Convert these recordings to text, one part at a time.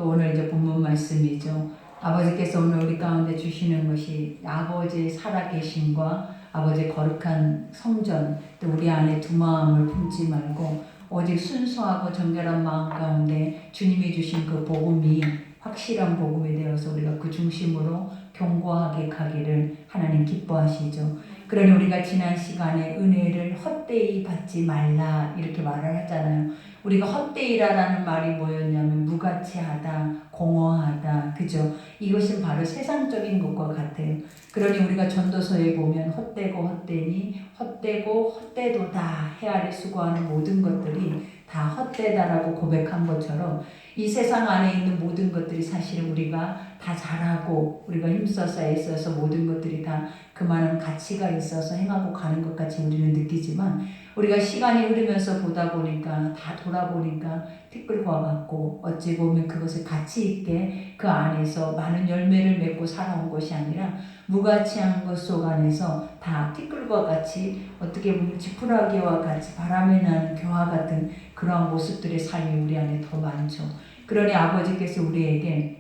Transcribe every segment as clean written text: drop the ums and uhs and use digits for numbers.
또 오늘 이제 본문 말씀이죠. 아버지께서 오늘 우리 가운데 주시는 것이 아버지의 살아계심과 아버지의 거룩한 성전, 또 우리 안에 두 마음을 품지 말고 오직 순수하고 정결한 마음 가운데 주님이 주신 그 복음이 확실한 복음이 되어서 우리가 그 중심으로 견고하게 가기를 하나님 기뻐하시죠. 그러니 우리가 지난 시간에 은혜를 헛되이 받지 말라 이렇게 말을 하잖아요. 우리가 헛되이라는 말이 뭐였냐면 무가치하다, 공허하다, 그죠? 이것은 바로 세상적인 것과 같아요. 그러니 우리가 전도서에 보면 헛되고 헛되니 헛되고 헛되도다 헤아려 수고하는 모든 것들이 다 헛되다라고 고백한 것처럼 이 세상 안에 있는 모든 것들이 사실은 우리가 다 잘하고 우리가 힘써서 애써서 모든 것들이 다 그만한 가치가 있어서 행하고 가는 것 같이 우리는 느끼지만 우리가 시간이 흐르면서 보다 보니까 다 돌아보니까 티끌과 같고 어찌 보면 그것을 가치 있게 그 안에서 많은 열매를 맺고 살아온 것이 아니라 무가치한 것 속 안에서 다 티끌과 같이 어떻게 보면 지푸라기와 같이 바람에 나는 겨와 같은 그러한 모습들의 삶이 우리 안에 더 많죠. 그러니 아버지께서 우리에게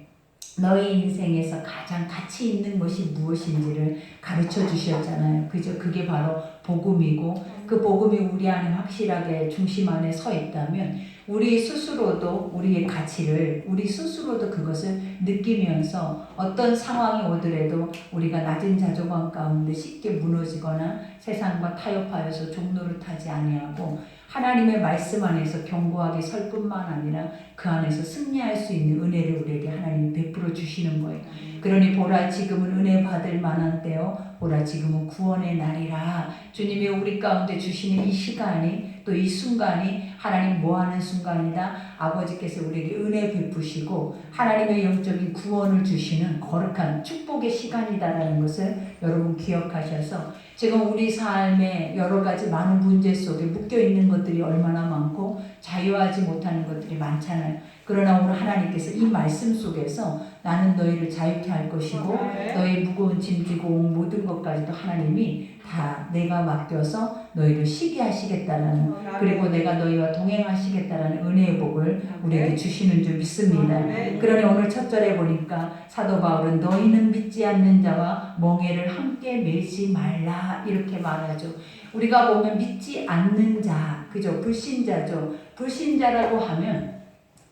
너희 인생에서 가장 가치 있는 것이 무엇인지를 가르쳐 주셨잖아요. 그죠? 그게 바로 복음이고 그 복음이 우리 안에 확실하게 중심 안에 서 있다면 우리 스스로도 우리의 가치를 우리 스스로도 그것을 느끼면서 어떤 상황이 오더라도 우리가 낮은 자존감 가운데 쉽게 무너지거나 세상과 타협하여서 종노릇하지 아니하고 하나님의 말씀 안에서 견고하게 설 뿐만 아니라 그 안에서 승리할 수 있는 은혜를 우리에게 하나님이 베풀어 주시는 거예요. 그러니 보라 지금은 은혜 받을 만한 때요 보라 지금은 구원의 날이라. 주님이 우리 가운데 주시는 이 시간이 또 이 순간이 하나님 뭐하는 순간이다. 아버지께서 우리에게 은혜 베푸시고 하나님의 영적인 구원을 주시는 거룩한 축복의 시간이다라는 것을 여러분 기억하셔서 지금 우리 삶에 여러 가지 많은 문제 속에 묶여있는 것들이 얼마나 많고 자유하지 못하는 것들이 많잖아요. 그러나 오늘 하나님께서 이 말씀 속에서 나는 너희를 자유케 할 것이고 너희 무거운 짐 지고 온 모든 것까지도 하나님이 다 내가 맡겨서 너희를 쉬게 하시겠다라는 그리고 내가 너희와 동행하시겠다라는 은혜의 복을 우리에게 주시는 줄 믿습니다. 그러니 오늘 첫 절에 보니까 사도 바울은 너희는 믿지 않는 자와 멍에를 함께 매지 말라 이렇게 말하죠. 우리가 보면 믿지 않는 자, 그죠? 불신자죠. 불신자라고 하면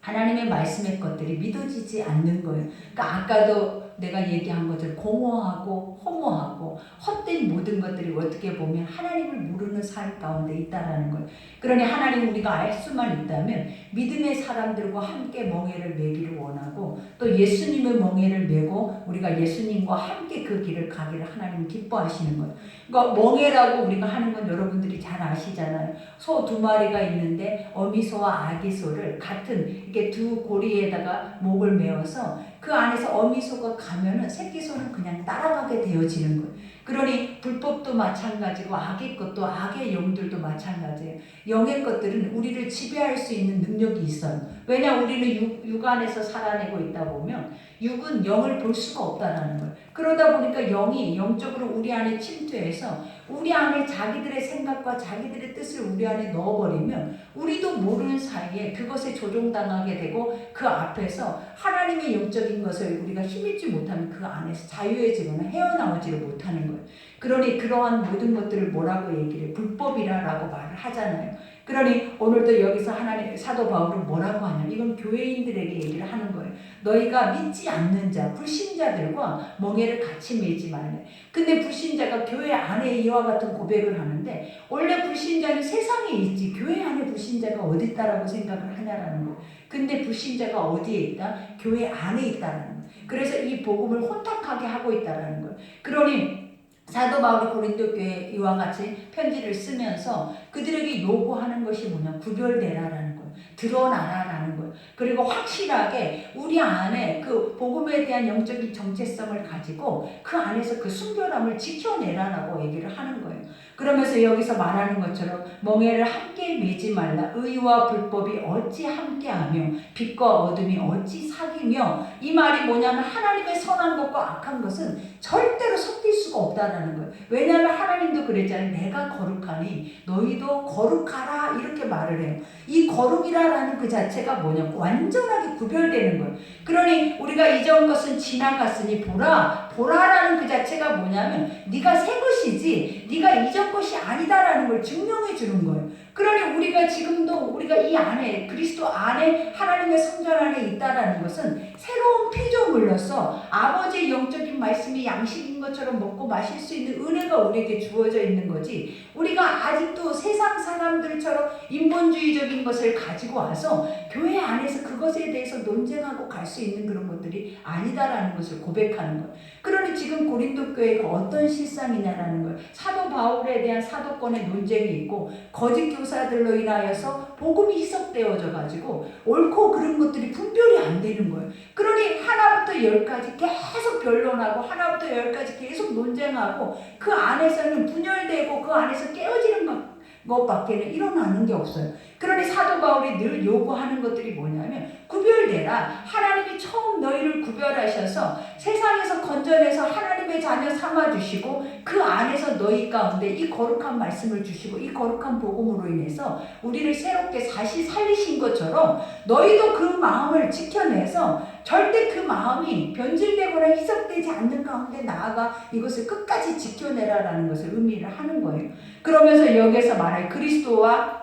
하나님의 말씀의 것들이 믿어지지 않는 거예요. 그러니까 아까도 내가 얘기한 것처럼 공허하고 허무하고 헛된 모든 것들이 어떻게 보면 하나님을 모르는 삶 가운데 있다라는 거예요. 그러니 하나님 우리가 알 수만 있다면 믿음의 사람들과 함께 멍에를 매기를 원하고 또 예수님의 멍에를 매고 우리가 예수님과 함께 그 길을 가기를 하나님 기뻐하시는 거예요. 그러니까 멍에라고 우리가 하는 건 여러분들이 잘 아시잖아요. 소 두 마리가 있는데 어미소와 아기소를 같은 이렇게 두 고리에다가 목을 메어서 그 안에서 어미소가 가면은 새끼소는 그냥 따라가게 되어지는 거예요. 그러니 불법도 마찬가지고 악의 것도 악의 영들도 마찬가지예요. 영의 것들은 우리를 지배할 수 있는 능력이 있어요. 왜냐 우리는 육 안에서 살아내고 있다 보면 육은 영을 볼 수가 없다라는 거예요. 그러다 보니까 영이 영적으로 우리 안에 침투해서 우리 안에 자기들의 생각과 자기들의 뜻을 우리 안에 넣어버리면 우리도 모르는 사이에 그것에 조종당하게 되고 그 앞에서 하나님의 영적인 것을 우리가 힘입지 못하면 그 안에서 자유해지거나 헤어나오지를 못하는 거예요. 그러니 그러한 모든 것들을 뭐라고 얘기를 불법이라고 말을 하잖아요. 그러니 오늘도 여기서 하나님 사도 바울은 뭐라고 하냐? 이건 교회인들에게 얘기를 하는 거예요. 너희가 믿지 않는 자, 불신자들과 멍에를 같이 매지 말래. 근데 불신자가 교회 안에 이와 같은 고백을 하는데 원래 불신자는 세상에 있지 교회 안에 불신자가 어디 있다라고 생각을 하냐라는 거예요. 근데 불신자가 어디에 있다? 교회 안에 있다라는 거예요. 그래서 이 복음을 혼탁하게 하고 있다라는 거예요. 그러니 사도 바울이 고린도 교회에 이와 같이 편지를 쓰면서 그들에게 요구하는 것이 뭐냐? 구별되라라는 거예요. 드러나라라는 거예요. 그리고 확실하게 우리 안에 그 복음에 대한 영적인 정체성을 가지고 그 안에서 그 순결함을 지켜내라라고 얘기를 하는 거예요. 그러면서 여기서 말하는 것처럼 멍에를 함께 매지 말라. 의와 불법이 어찌 함께하며 빛과 어둠이 어찌 사귀며. 이 말이 뭐냐면 하나님의 선한 것과 악한 것은 절대로 섞일 수가 없다라는 거예요. 왜냐하면 하나님도 그랬잖아요. 내가 거룩하니 너희도 거룩하라 이렇게 말을 해요. 이 거룩이라는 그 자체가 뭐냐 뭐냐? 완전하게 구별되는 거예요. 그러니 우리가 이전 것은 지나갔으니 보라라는 그 자체가 뭐냐면 네가 새 것이지 네가 이전 것이 아니다라는 걸 증명해 주는 거예요. 그러니 우리가 지금도 우리가 이 안에 그리스도 안에 하나님의 성전 안에 있다라는 것은 새로운 피조물로서 아버지의 영적인 말씀이 양식인 것처럼 먹고 마실 수 있는 은혜가 우리에게 주어져 있는 거지, 우리가 아직도 세상 사람들처럼 인본주의적인 것을 가지고 와서 교회 안에서 그것에 대해서 논쟁하고 갈 수 있는 그런 것들이 아니다라는 것을 고백하는 거예요. 그러니 지금 고린도 교회가 어떤 실상이냐라는 거예요. 사도 바울에 대한 사도권의 논쟁이 있고 거짓 교사들로 인하여서 복음이 희석되어져 가지고 옳고 그른 것들이 분별이 안 되는 거예요. 그러니 하나부터 열까지 계속 변론하고 하나부터 열까지 계속 논쟁하고 그 안에서는 분열되고 그 안에서 깨어지는 것밖에는 일어나는 게 없어요. 그러니 사도 바울이 늘 요구하는 것들이 뭐냐면 구별되라. 하나님이 처음 너희를 구별하셔서 세상에서 건져내서 하나님의 자녀 삼아주시고 그 안에서 너희 가운데 이 거룩한 말씀을 주시고 이 거룩한 복음으로 인해서 우리를 새롭게 다시 살리신 것처럼 너희도 그 마음을 지켜내서 절대 그 마음이 변질되거나 희석되지 않는 가운데 나아가 이것을 끝까지 지켜내라라는 것을 의미를 하는 거예요. 그러면서 여기서 말할 그리스도와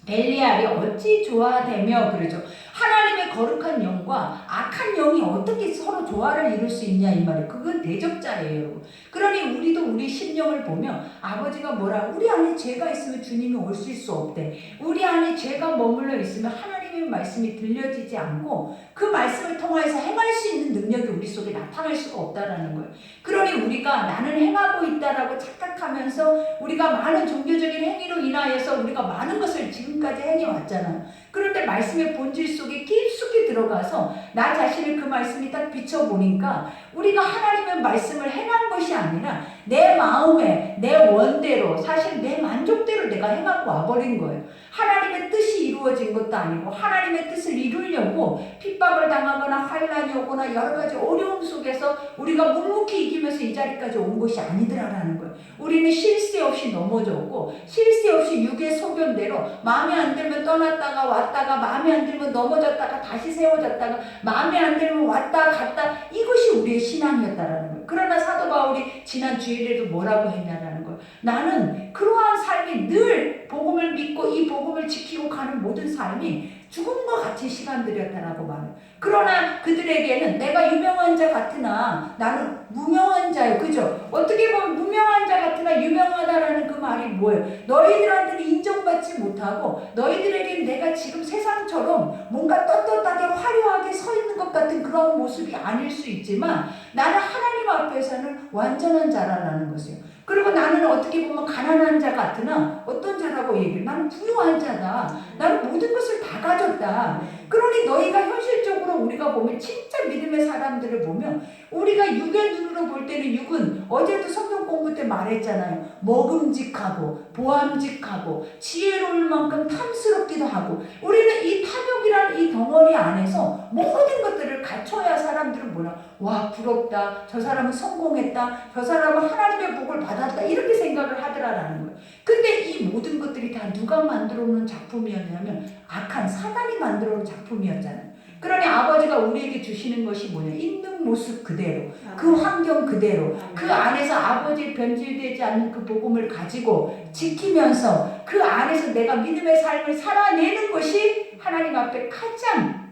벨리알이 어찌 조화되며 그러죠. 하나님의 거룩한 영과 악한 영이 어떻게 서로 조화를 이룰 수 있냐 이 말이에요. 그건 대적자예요, 여러분. 그러니 우리도 우리 심령을 보면 아버지가 뭐라, 우리 안에 죄가 있으면 주님이 오실 수 없대. 우리 안에 죄가 머물러 있으면 하나님의 말씀이 들려지지 않고 그 말씀을 통해서 행할 수 있는 능력이 우리 속에 나타날 수가 없다라는 거예요. 그러니 우리가 나는 행하고 있다라고 착각하면서 우리가 많은 종교적인 행위로 인하여서 우리가 많은 것을 지금까지 행해왔잖아요. 그런데 말씀의 본질 속에 깊숙이 들어가서 나 자신을 그 말씀이 딱 비춰보니까 우리가 하나님의 말씀을 행한 것이 아니라 내 마음에 내 원대로 사실 내 만족대로 내가 행하고 와버린 거예요. 하나님의 뜻이 이루어진 것도 아니고 하나님의 뜻을 이루려고 핍박을 당하거나 환난이 오거나 여러 가지 어려움 속에서 우리가 묵묵히 이기면서 이 자리까지 온 것이 아니더라라는 거예요. 우리는 쉴 새 없이 넘어졌고 쉴 새 없이 육의 소견대로 마음에 안 들면 떠났다가 왔다가 마음에 안 들면 넘어졌다가 다시 세워졌다가 마음에 안 들면 왔다 갔다, 이것이 우리의 신앙이었다라는 거예요. 그러나 사도 바울이 지난 주일에도 뭐라고 했냐라는 거예요. 나는 그러한 삶이 늘 복음을 믿고 이 복음을 지키고 가는 모든 삶이 죽음과 같은 시간들이었다라고 말해요. 그러나 그들에게는 내가 유명한 자 같으나 나는 무명한 자예요. 그죠? 어떻게 보면 무명한 자 같으나 유명하다라는 그 말이 뭐예요? 너희들한테는 인정받지 못하고 너희들에게는 내가 지금 세상처럼 뭔가 떳떳하게 화려하게 서 있는 것 같은 그런 모습이 아닐 수 있지만 나는 하나님 앞에서는 완전한 자라는 것이에요. 그리고 나는 어떻게 보면 가난한 자 같으나 어떤 자라고 얘기해? 나는 부유한 자다. 나는 모든 것을 다 가졌다. 그러니 너희가 현실적으로 우리가 보면 진짜 믿음의 사람들을 보면 우리가 육의 눈으로 볼 때는 육은 어제도 성경 공부 때 말했잖아요. 먹음직하고 보암직하고 지혜로울 만큼 탐스럽기도 하고 우리는 이 탐욕이라는 이 덩어리 안에서 모든 것들을 갖춰야 사람들은 뭐라, 와 부럽다. 저 사람은 성공했다. 저 사람은 하나님의 복을 받았다. 이렇게 생각을 하더라라는 거예요. 근데 이 모든 것들이 다 누가 만들어 놓은 작품이었냐면 악한 사단이 만들어 놓은 작품이었잖아요. 그러니 아버지가 우리에게 주시는 것이 뭐냐? 있는 모습 그대로, 그 환경 그대로, 그 안에서 아버지의 변질되지 않는 그 복음을 가지고 지키면서 그 안에서 내가 믿음의 삶을 살아내는 것이 하나님 앞에 가장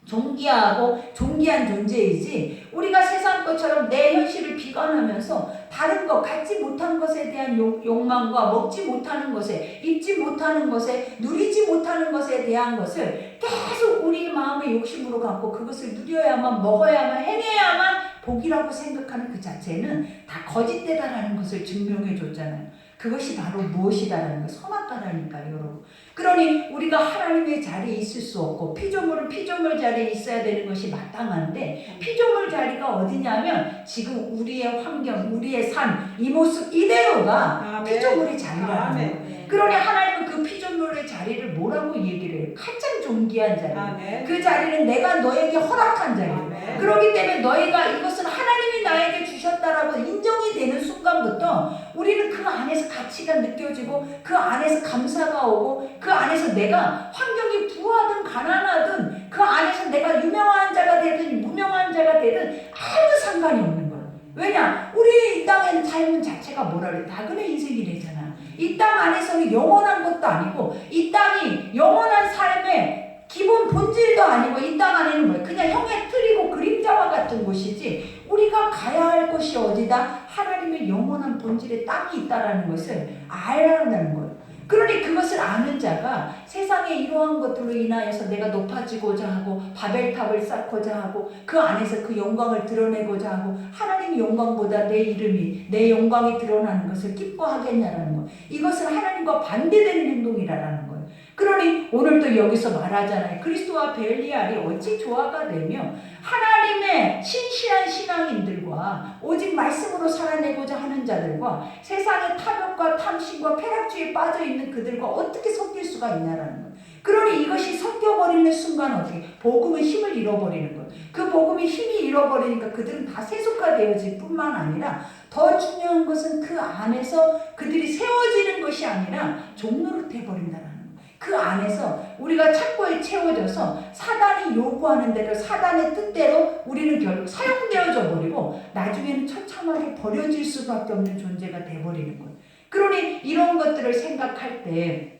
존귀하고 존귀한 존재이지, 우리가 세상 것처럼 내 현실을 비관하면서 다른 것, 갖지 못한 것에 대한 욕망과 먹지 못하는 것에, 입지 못하는 것에, 누리지 못하는 것에 대한 것을 계속 우리 마음의 욕심으로 갖고 그것을 누려야만, 먹어야만, 행해야만 복이라고 생각하는 그 자체는 다 거짓되다라는 것을 증명해 줬잖아요. 그것이 바로 무엇이다라는 거, 선악과라니까요, 여러분. 그러니 우리가 하나님의 자리에 있을 수 없고 피조물은 피조물 자리에 있어야 되는 것이 마땅한데 피조물 자리가 어디냐면 지금 우리의 환경, 우리의 삶, 이 모습 이대로가 피조물의 자리라는 거예요. 그러니 하나님은 그 피조물의 자리를 뭐라고 얘기를 해요? 가장 존귀한 자리. 그 자리는 내가 너에게 허락한 자리예요. 그렇기 때문에 너희가 이것은 하나님이 나에게 주셨다라고 인정이 되는 순간부터 우리는 그 안에서 가치가 느껴지고 그 안에서 감사가 오고 그 안에서 내가 환경이 부하든 가난하든 그 안에서 내가 유명한 자가 되든 무명한 자가 되든 아무 상관이 없는 거야. 왜냐? 우리 이 땅에는 삶은 자체가 뭐라 그래? 나그네 인생이래잖아. 이 땅 안에서는 영원한 것도 아니고 이 땅이 영원한 삶의 기본 본질도 아니고 이 땅 안에는 뭐야? 그냥 형의 틀이고 그림자와 같은 곳이지 우리가 가야 할 곳이 어디다? 하나님의 영원한 본질의 땅이 있다라는 것을 알아라는 거예요. 그러니 그것을 아는 자가 세상의 이러한 것들로 인하여서 내가 높아지고자 하고 바벨탑을 쌓고자 하고 그 안에서 그 영광을 드러내고자 하고 하나님의 영광보다 내 이름이 내 영광이 드러나는 것을 기뻐하겠냐라는 거. 이것은 하나님과 반대되는 행동이라는 거예요. 그러니 오늘도 여기서 말하잖아요. 그리스도와 벨리알이 어찌 조화가 되며 하나님의 신실한 신앙인들과 오직 말씀으로 살아내고자 하는 자들과 세상의 탐욕과 탐심과 쾌락주의에 빠져있는 그들과 어떻게 섞일 수가 있냐라는 거예요. 그러니 이것이 섞여버리는 순간 어떻게 복음의 힘을 잃어버리는 거예요. 그 복음의 힘이 잃어버리니까 그들은 다 세속화되어질 뿐만 아니라 더 중요한 것은 그 안에서 그들이 세워지는 것이 아니라 종노릇 해버린다는 거예요. 그 안에서 우리가 착고에 채워져서 사단이 요구하는 대로 사단의 뜻대로 우리는 결국 사용되어져 버리고 나중에는 처참하게 버려질 수밖에 없는 존재가 돼버리는 거예요. 그러니 이런 것들을 생각할 때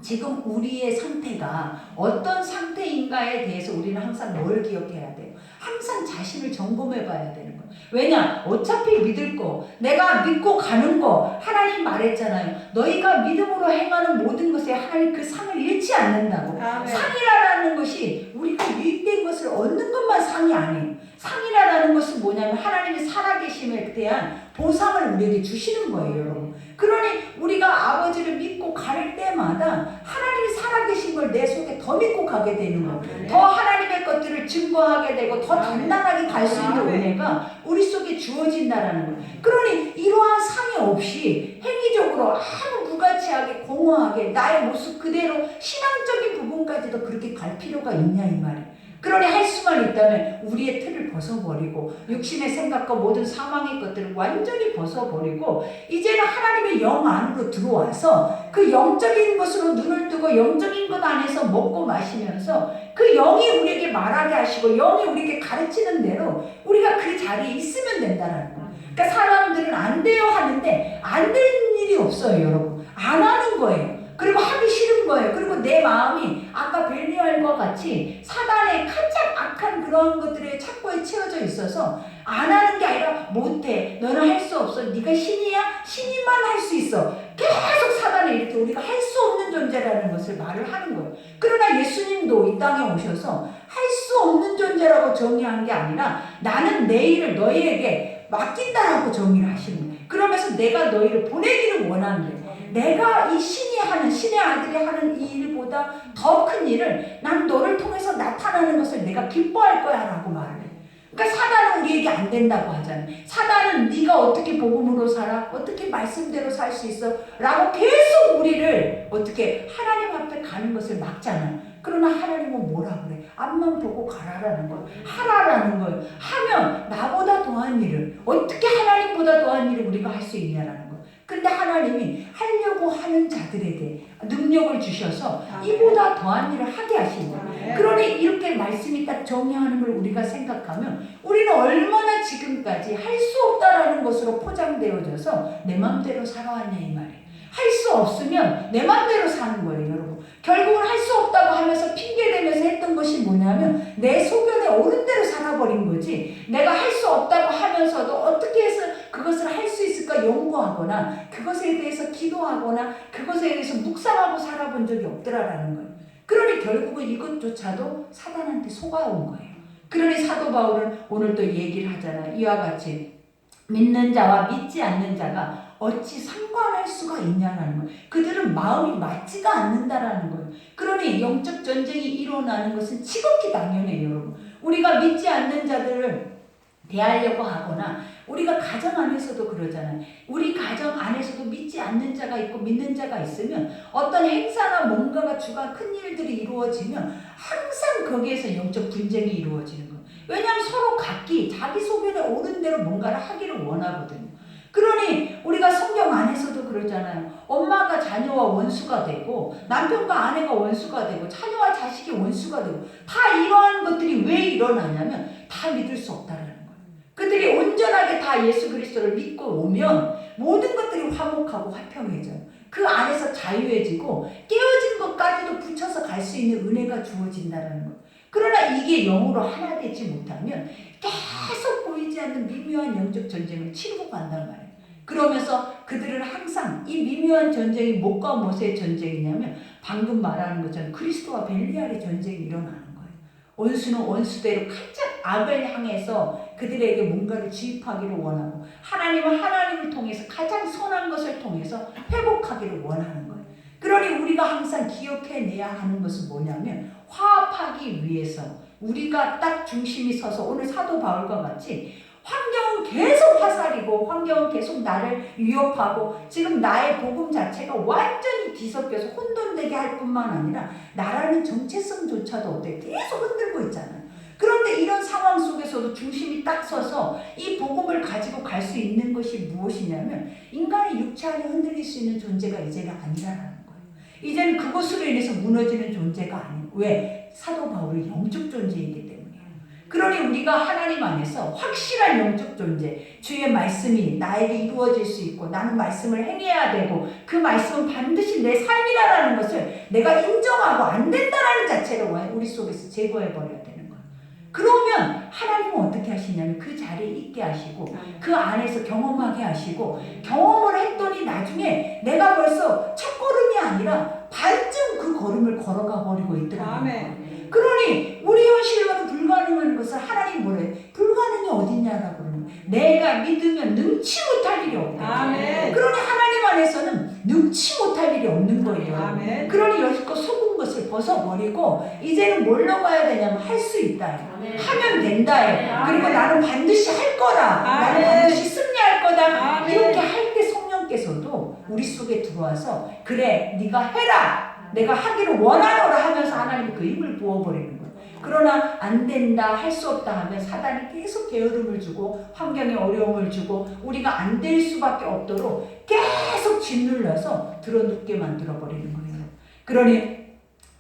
지금 우리의 상태가 어떤 상태인가에 대해서 우리는 항상 뭘 기억해야 돼요? 항상 자신을 점검해 봐야 되는 거예요. 왜냐? 어차피 믿을 거, 내가 믿고 가는 거, 하나님 말했잖아요. 너희가 믿음으로 행하는 모든 것에 하나님 그 상을 잃지 않는다고. 아멘. 상이라는 것이 우리가 유익된 것을 얻는 것만 상이 아니에요. 상이라는 것은 뭐냐면 하나님의 살아계심에 대한 보상을 우리에게 주시는 거예요, 여러분. 그러니 우리가 아버지를 믿고 갈 때마다 하나님이 살아계신 걸 내 속에 더 믿고 가게 되는 거예요. 더 하나님의 것들을 증거하게 되고 더 단단하게 갈 수 있는 은혜가 우리 속에 주어진다라는 거예요. 그러니 이러한 상이 없이 행위적으로 아무 무가치하게 공허하게 나의 모습 그대로 신앙적인 부분까지도 그렇게 갈 필요가 있냐 이 말이에요. 그러니 할 수만 있다면 우리의 틀을 벗어버리고 육신의 생각과 모든 사망의 것들을 완전히 벗어버리고 이제는 하나님의 영 안으로 들어와서 그 영적인 것으로 눈을 뜨고 영적인 것 안에서 먹고 마시면서 그 영이 우리에게 말하게 하시고 영이 우리에게 가르치는 대로 우리가 그 자리에 있으면 된다는 거예요. 그러니까 사람들은 안 돼요 하는데 안 되는 일이 없어요, 여러분. 안 하는 거예요. 그리고 하기 싫은 거예요. 그리고 내 마음이 아까 벨리알과 같이 사단의 가장 악한 그런 것들에 착고에 채워져 있어서 안 하는 게 아니라 못해. 너는 할 수 없어. 네가 신이야? 신이만 할 수 있어. 계속 사단에 이렇게 우리가 할 수 없는 존재라는 것을 말을 하는 거예요. 그러나 예수님도 이 땅에 오셔서 할 수 없는 존재라고 정의한 게 아니라 나는 내 일을 너희에게 맡긴다라고 정의를 하시는 거예요. 그러면서 내가 너희를 보내기를 원하는데 내가 이 신이 하는 신의 아들이 하는 이 일보다 더 큰 일을 난 너를 통해서 나타나는 것을 내가 기뻐할 거야 라고 말을 해. 그러니까 사단은 우리에게 안 된다고 하잖아요. 사단은 네가 어떻게 복음으로 살아? 어떻게 말씀대로 살 수 있어? 라고 계속 우리를 어떻게 하나님 앞에 가는 것을 막잖아요. 그러나 하나님은 뭐라 그래? 앞만 보고 가라라는 거예요. 하라라는 거예요. 하면 나보다 더한 일을 어떻게 하나님보다 더한 일을 우리가 할 수 있냐라는 거예요. 근데 하나님이 하려고 하는 자들에게 능력을 주셔서 이보다 더한 일을 하게 하신 거예요. 그러니 이렇게 말씀이 딱 정리하는 걸 우리가 생각하면 우리는 얼마나 지금까지 할 수 없다라는 것으로 포장되어져서 내 맘대로 살아왔냐 이 말이에요. 할 수 없으면 내 맘대로 사는 거예요, 여러분. 결국은 할 수 없다고 하면서 핑계대면서 했던 것이 뭐냐면 내 소견에 옳은 대로 살아버린 거지 내가 할 수 없다고 하면서도 어떻게 해서 그것을 할 수 있을까 연구하거나 그것에 대해서 기도하거나 그것에 대해서 묵상하고 살아본 적이 없더라라는 거예요. 그러니 결국은 이것조차도 사단한테 속아온 거예요. 그러니 사도 바울은 오늘 또 얘기를 하잖아요. 이와 같이 믿는 자와 믿지 않는 자가 어찌 상관할 수가 있냐라는 거예요. 그들은 마음이 맞지가 않는다라는 거예요. 그러니 영적 전쟁이 일어나는 것은 지극히 당연해요, 여러분. 우리가 믿지 않는 자들을 대하려고 하거나 우리가 가정 안에서도 그러잖아요. 우리 가정 안에서도 믿지 않는 자가 있고 믿는 자가 있으면 어떤 행사나 뭔가가 주가 큰 일들이 이루어지면 항상 거기에서 영적 분쟁이 이루어지는 거예요. 왜냐하면 서로 각기 자기 소견에 옳은 대로 뭔가를 하기를 원하거든요. 그러니 우리가 성경 안에서도 그러잖아요. 엄마가 자녀와 원수가 되고 남편과 아내가 원수가 되고 자녀와 자식이 원수가 되고 다 이러한 것들이 왜 일어나냐면 다 믿을 수 없다라는 거예요. 그들이 온전하게 다 예수 그리스도를 믿고 오면 모든 것들이 화목하고 화평해져요. 그 안에서 자유해지고 깨어진 것까지도 붙여서 갈 수 있는 은혜가 주어진다는 거예요. 그러나 이게 영으로 하나 되지 못하면 계속 보이지 않는 미묘한 영적 전쟁을 치르고 간단 말이에요. 그러면서 그들은 항상 이 미묘한 전쟁이 무엇과 무엇의 전쟁이냐면 방금 말하는 것처럼 그리스도와 벨리알의 전쟁이 일어나는 거예요. 원수는 원수대로 가장 악을 향해서 그들에게 뭔가를 지휘하기를 원하고 하나님은 하나님을 통해서 가장 선한 것을 통해서 회복하기를 원하는 거예요. 그러니 우리가 항상 기억해내야 하는 것은 뭐냐면 화합하기 위해서 우리가 딱 중심이 서서 오늘 사도 바울과 같이 환경은 계속 화살이고 환경은 계속 나를 위협하고 지금 나의 복음 자체가 완전히 뒤섞여서 혼돈되게 할 뿐만 아니라 나라는 정체성조차도 어때 계속 흔들고 있잖아요. 그런데 이런 상황 속에서도 중심이 딱 서서 이 복음을 가지고 갈 수 있는 것이 무엇이냐면 인간의 육체 안에 흔들릴 수 있는 존재가 이제는 아니라는 거예요. 이제는 그것으로 인해서 무너지는 존재가 아니에요. 왜? 사도 바울은 영적 존재이기 때문이에요. 그러니 우리가 하나님 안에서 확실한 영적 존재, 주의 말씀이 나에게 이루어질 수 있고 나는 말씀을 행해야 되고 그 말씀은 반드시 내 삶이라는 것을 내가 인정하고 안 된다라는 자체를 우리 속에서 제거해버려야 되는 거예요. 그러면 하나님은 어떻게 하시냐면 그 자리에 있게 하시고 그 안에서 경험하게 하시고 경험을 했더니 나중에 내가 벌써 첫 걸음이 아니라 반쯤 그 걸음을 걸어가 버리고 있더라고요. 그러니 우리 현실로는 불가능한 것을 하나님 뭐래? 불가능이 어딨냐라고 그러는 거예요. 내가 믿으면 능치 못할 일이 없다. 그러니 하나님 안에서는 능치 못할 일이 없는 거예요. 아멘. 그러니 여지껏 속은 것을 벗어버리고 이제는 뭘로 가야 되냐면 할 수 있다. 하면 된다. 그리고 나는 반드시 할 거다. 나는 반드시 승리할 거다. 이렇게 할 때 성령께서도 우리 속에 들어와서 그래 네가 해라. 내가 하기를 원하노라 하면서 하나님이 그 힘을 부어버리는 거예요. 그러나 안 된다, 할 수 없다 하면 사단이 계속 게으름을 주고 환경에 어려움을 주고 우리가 안 될 수밖에 없도록 계속 짓눌러서 들어눕게 만들어버리는 거예요. 그러니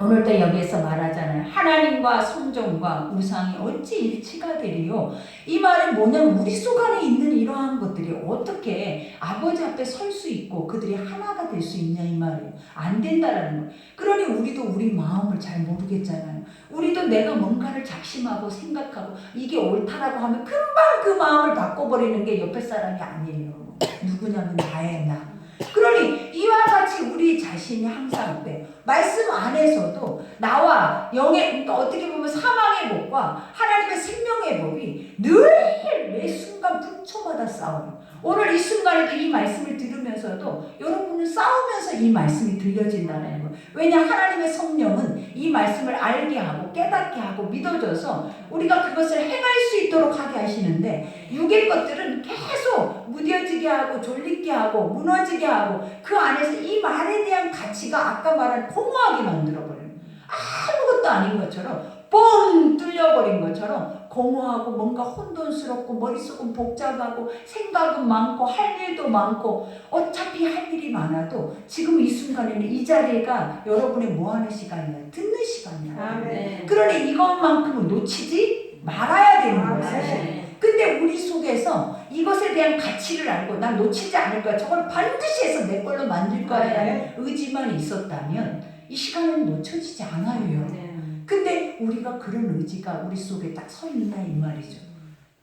오늘도 여기에서 말하잖아요. 하나님과 성전과 우상이 어찌 일치가 되리요? 이 말은 뭐냐면 우리 속 안에 있는 이러한 것들이 어떻게 아버지 앞에 설 수 있고 그들이 하나가 될 수 있냐 이 말이에요. 안 된다라는 거예요. 그러니 우리도 우리 마음을 잘 모르겠잖아요. 우리도 내가 뭔가를 작심하고 생각하고 이게 옳다라고 하면 금방 그 마음을 바꿔버리는 게 옆에 사람이 아니에요. 누구냐면 나예요, 나. 그러니 이와 같이 우리 자신이 항상 어때요? 말씀 안에서도 나와 영의 그러니까 어떻게 보면 사망의 법과 하나님의 생명의 법이 늘 매 순간 분초마다 싸워요. 오늘 이 순간에도 이 말씀을 들으면서도 여러분은 싸우면서 이 말씀이 들려진다는 거예요. 왜냐 하나님의 성령은 이 말씀을 알게 하고 깨닫게 하고 믿어줘서 우리가 그것을 행할 수 있도록 하게 하시는데 육의 것들은 계속 무뎌지게 하고 졸리게 하고 무너지게 하고 그 안에서 이 말에 대한 가치가 아까 말한 공허하게 만들어버려요. 아무것도 아닌 것처럼 뻥 뚫려버린 것처럼 공허하고 뭔가 혼돈스럽고 머릿속은 복잡하고 생각은 많고 할 일도 많고 어차피 할 일이 많아도 지금 이 순간에는 이 자리가 여러분의 뭐하는 시간이야? 듣는 시간이야. 그러니 이것만큼은 놓치지 말아야 되는 거예요 사실. 근데 우리 속에서 이것에 대한 가치를 알고 난 놓치지 않을 거야. 저걸 반드시 해서 내 걸로 만들 거야라는 의지만 있었다면 이 시간은 놓쳐지지 않아요. 근데 우리가 그런 의지가 우리 속에 딱 서 있냐 이 말이죠.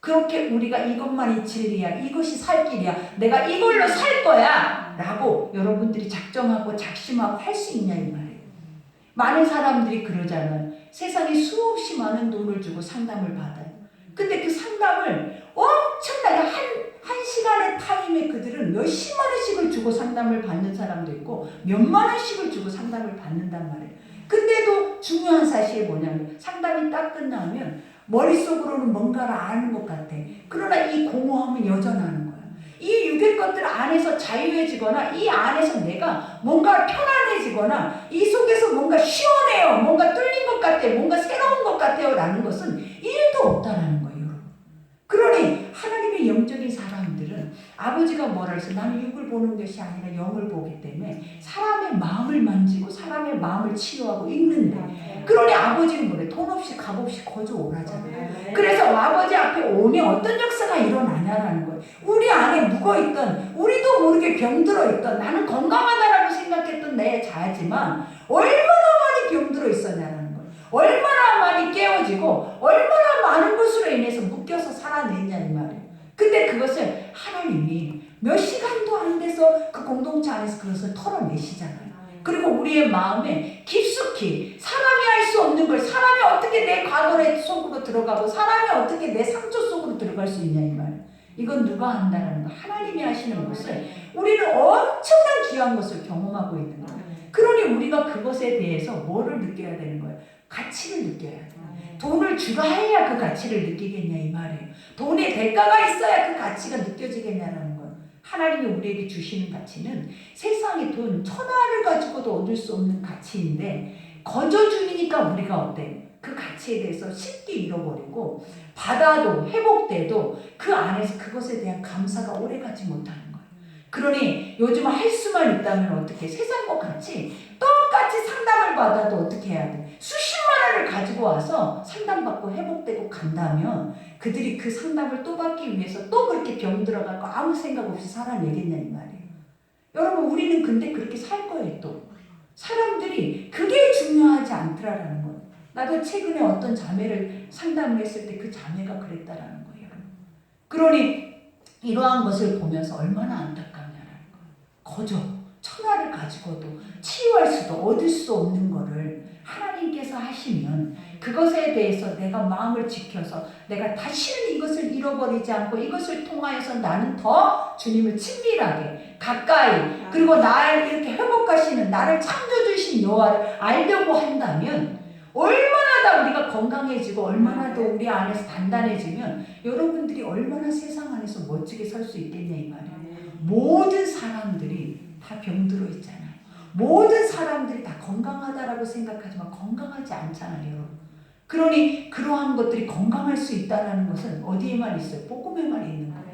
그렇게 우리가 이것만이 진리야, 이것이 살 길이야, 내가 이걸로 살 거야 라고 여러분들이 작정하고 작심하고 할 수 있냐 이 말이에요. 많은 사람들이 그러잖아요. 세상에 수없이 많은 돈을 주고 상담을 받아요. 근데 그 상담을 엄청나게 한 시간의 타임에 그들은 몇십만 원씩을 주고 상담을 받는 사람도 있고 몇만 원씩을 주고 상담을 받는단 말이에요. 근데도 중요한 사실이 뭐냐면 상담이 딱 끝나면 머릿속으로는 뭔가를 아는 것 같아. 그러나 이 공허함은 여전하는 거야. 이 육의 것들 안에서 자유해지거나 이 안에서 내가 뭔가 편안해지거나 이 속에서 뭔가 시원해요. 뭔가 뚫린 것 같아요. 뭔가 새로운 것 같아요. 라는 것은 1도 없다라는 거예요. 여러분. 그러니 하나님의 영적인 사람들은 아버지가 뭐라 했어? 나는 육을 보는 것이 아니라 영을 보기 때문에 사람의 마음을 만지고 사람의 마음을 치유하고 읽는데, 그러니 아버지는 뭐래? 돈 없이 값 없이 거저 오라잖아요. 그래서 아버지 앞에 오면 어떤 역사가 일어나냐라는 거예요. 우리 안에 묵어있던, 우리도 모르게 병들어있던, 나는 건강하다라고 생각했던 내 자아지만 얼마나 많이 병들어 있었냐라는 거예요. 얼마나 많이 깨어지고 얼마나 많은 것으로 인해서 묶여서 살아냈냐 이 말이에요. 근데 그것을 하나님이 몇 시간도 안 돼서 그 공동체 안에서 그것을 털어내시잖아요. 그리고 우리의 마음에 깊숙이 사람이 할 수 없는 걸, 사람이 어떻게 내 과거의 속으로 들어가고 사람이 어떻게 내 상처 속으로 들어갈 수 있냐 이 말이에요. 이건 누가 한다라는 거, 하나님이 하시는 것을 우리는 엄청난 귀한 것을 경험하고 있는 거예요. 그러니 우리가 그것에 대해서 뭐를 느껴야 되는 거예요? 가치를 느껴야 돼요. 돈을 주라 해야 그 가치를 느끼겠냐 이 말이에요. 돈의 대가가 있어야 그 가치가 느껴지겠냐라는 거예요. 하나님이 우리에게 주시는 가치는 세상의 돈 1000원을 가지고도 얻을 수 없는 가치인데, 거저 주니까 우리가 어때요? 그 가치에 대해서 쉽게 잃어버리고 받아도 회복돼도 그 안에서 그것에 대한 감사가 오래가지 못하는 거예요. 그러니 요즘 할 수만 있다면 어떻게, 세상과 같이 똑같이 상담을 받아도 어떻게 해야 돼? 수십만 원을 가지고 와서 상담받고 회복되고 간다면 그들이 그 상담을 또 받기 위해서 또 그렇게 병들어가고 아무 생각 없이 살아내겠냐 이 말이에요. 여러분, 우리는 근데 그렇게 살 거예요. 또 사람들이 그게 중요하지 않더라라는 거예요. 나도 최근에 어떤 자매를 상담을 했을 때 그 자매가 그랬다라는 거예요. 그러니 이러한 것을 보면서 얼마나 안타깝냐라는 거예요. 거저 1000원을 가지고도 치유할 수도 얻을 수 없는 거를 하나님께서 하시면 그것에 대해서 내가 마음을 지켜서 내가 다시는 이것을 잃어버리지 않고 이것을 통하여서 나는 더 주님을 친밀하게 가까이, 그리고 나를 이렇게 회복하시는 나를 창조주신 여호와를 알려고 한다면 얼마나 더 우리가 건강해지고 얼마나 더 우리 안에서 단단해지면 여러분들이 얼마나 세상 안에서 멋지게 설 수 있겠냐 이 말이에요. 모든 사람들이 다 병들어 있잖아요. 모든 사람들이 다 건강하다라고 생각하지만 건강하지 않잖아요, 여러분. 그러니 그러한 것들이 건강할 수 있다는 것은 어디에만 있어요? 복음에만 있는 거예요.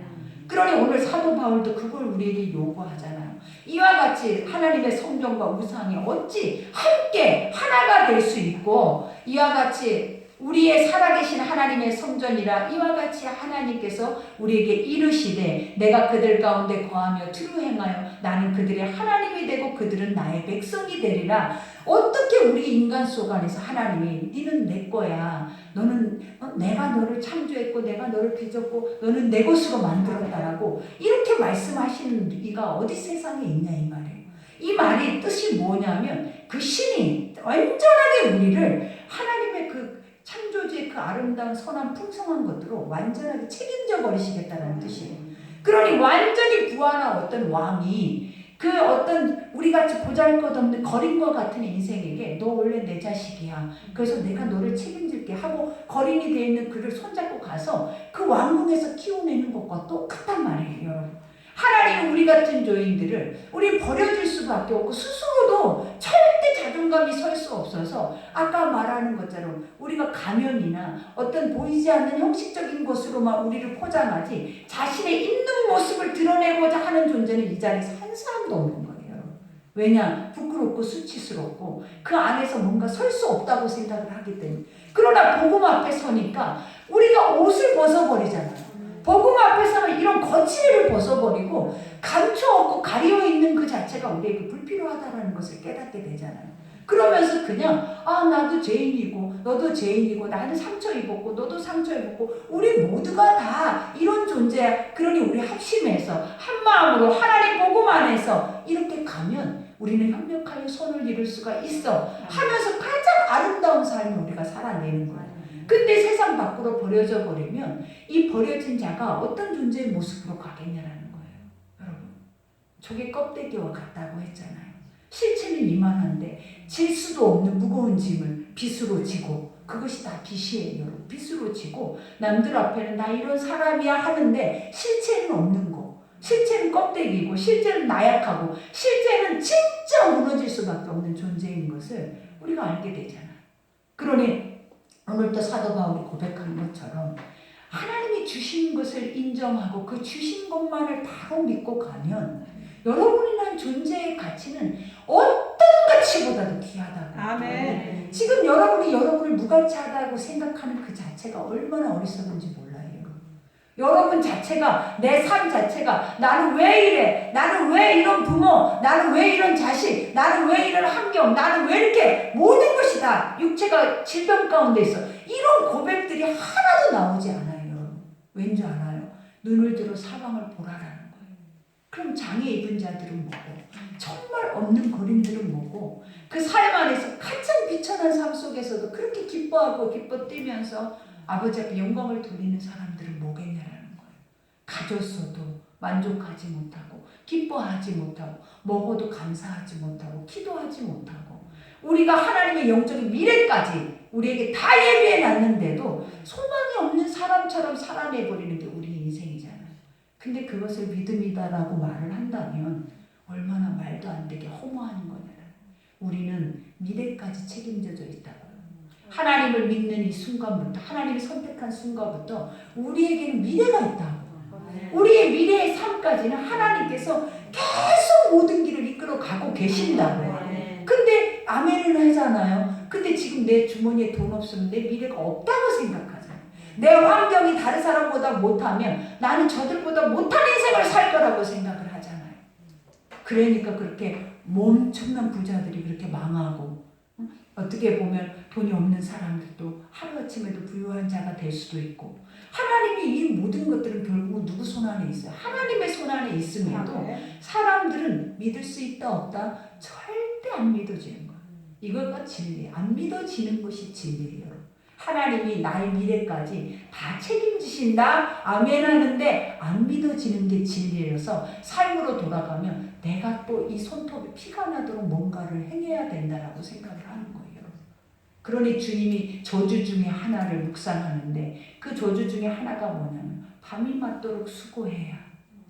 그러니 오늘 사도 바울도 그걸 우리에게 요구하잖아요. 이와 같이 하나님의 성전과 우상이 어찌 함께 하나가 될 수 있고, 이와 같이 우리의 살아계신 하나님의 성전이라 이와 같이 하나님께서 우리에게 이르시되 내가 그들 가운데 거하며 두루 행하여 나는 그들의 하나님이 되고 그들은 나의 백성이 되리라. 어떻게 우리 인간 속 안에서 하나님이 니는 내 거야, 너는 내가 너를 창조했고 내가 너를 빚었고 너는 내 것으로 만들었다라고 이렇게 말씀하시는 이가 어디 세상에 있냐 이 말이에요. 이 말이 뜻이 뭐냐면 그 신이 완전하게 우리를 하나님의 그 창조주의 그 아름다운 선한 풍성한 것으로 완전하게 책임져 버리시겠다는 뜻이에요. 그러니 완전히 부활한 어떤 왕이 그 어떤 우리같이 보잘것없는 거린과 같은 인생에게 너 원래 내 자식이야, 그래서 내가 너를 책임질게 하고 거린이 되어 있는 그를 손잡고 가서 그 왕궁에서 키워내는 것과 똑같단 말이에요, 여러분. 하나님은 우리 같은 죄인들을 우리 버려줄 수밖에 없고 스스로도 절대 자존감이 설 수 없어서 아까 말하는 것처럼 우리가 가면이나 어떤 보이지 않는 형식적인 것으로만 우리를 포장하지 자신의 있는 모습을 드러내고자 하는 존재는 이 자리에서 한 사람도 없는 거예요. 왜냐? 부끄럽고 수치스럽고 그 안에서 뭔가 설 수 없다고 생각을 하기 때문에. 그러나 복음 앞에 서니까 우리가 옷을 벗어버리잖아요. 복음 앞에서는 이런 거칠을 벗어버리고 감춰 없고 가려 있는 그 자체가 우리에게 불필요하다는 것을 깨닫게 되잖아요. 그러면서 그냥 나도 죄인이고 너도 죄인이고 나는 상처 입었고 너도 상처 입었고 우리 모두가 다 이런 존재야. 그러니 우리 합심해서 한 마음으로 하나님 복음 안에서 이렇게 가면 우리는 협력하여 손을 이룰 수가 있어 하면서 가장 아름다운 삶을 우리가 살아내는 거예요. 근데 세상 밖으로 버려져 버리면 이 버려진 자가 어떤 존재의 모습으로 가겠냐라는 거예요. 여러분, 조개 껍데기와 같다고 했잖아요. 실체는 이만한데 질 수도 없는 무거운 짐을 빗으로 지고, 그것이 다 빗이에요, 여러분. 빗으로 지고 남들 앞에는 나 이런 사람이야 하는데 실체는 없는 거, 실체는 껍데기고 실제는 나약하고 실제는 진짜 무너질 수밖에 없는 존재인 것을 우리가 알게 되잖아요. 그러니 오늘도 사도 바울이 고백한 것처럼 하나님이 하나님이 주신 것을 인정하고 그 주신 것만을 바로 믿고 가면 여러분이란 존재의 가치는 어떤 가치보다도 귀하다고. 아멘. 지금 여러분이 여러분을 무가치하다고 생각하는 그 자체가 얼마나 어리석은지 몰라요. 여러분 자체가, 내 삶 자체가 나는 왜 이래? 나는 왜 이런 부모? 나는 왜 이런 자식? 나는 왜 이런 환경? 나는 왜 이렇게 모든 것이 다 육체가 질병 가운데 있어. 이런 고백들이 하나도 나오지 않아요. 여러분. 왠지 알아요? 눈을 들어 사방을 보라라는 거예요. 그럼 장애 입은 자들은 뭐고? 정말 없는 거림들은 뭐고? 그 삶 안에서 가장 비천한 삶 속에서도 그렇게 기뻐하고 기뻐 뛰면서 아버지 앞에 영광을 돌리는 사람들은 뭐겠냐라는 거예요. 가졌어도 만족하지 못하고 기뻐하지 못하고 먹어도 감사하지 못하고 기도하지 못하고 우리가 하나님의 영적인 미래까지 우리에게 다 예비해 놨는데도 소망이 없는 사람처럼 살아내버리는 게 우리 인생이잖아요. 근데 그것을 믿음이다라고 말을 한다면 얼마나 말도 안 되게 허무한 거냐. 우리는 미래까지 책임져져 있다고요. 하나님을 믿는 이 순간부터, 하나님이 선택한 순간부터 우리에게는 미래가 있다고. 우리의 미래의 삶까지는 하나님께서 계속 모든 길을 이끌어 가고 계신다고. 근데 아멘을 하잖아요. 근데 지금 내 주머니에 돈 없으면 내 미래가 없다고 생각하잖아요. 내 환경이 다른 사람보다 못하면 나는 저들보다 못한 인생을 살 거라고 생각을 하잖아요. 그러니까 그렇게 엄청난 부자들이 그렇게 망하고 어떻게 보면 돈이 없는 사람들도 하루아침에도 부유한 자가 될 수도 있고 하나님이 이 모든 것들은 결국 누구 손 안에 있어요? 하나님의 손 안에 있음에도 사람들은 믿을 수 있다 없다 절대 안 믿어지는 거예요. 이거가 진리예요. 안 믿어지는 것이 진리예요. 하나님이 나의 미래까지 다 책임지신다 아멘 하는데 안 믿어지는 게 진리여서 삶으로 돌아가면 내가 또 이 손톱에 피가 나도록 뭔가를 행해야 된다라고 생각을 하는 거예요. 그러니 주님이 저주 중에 하나를 묵상하는데 그 저주 중에 하나가 뭐냐면 밤이 맞도록 수고해야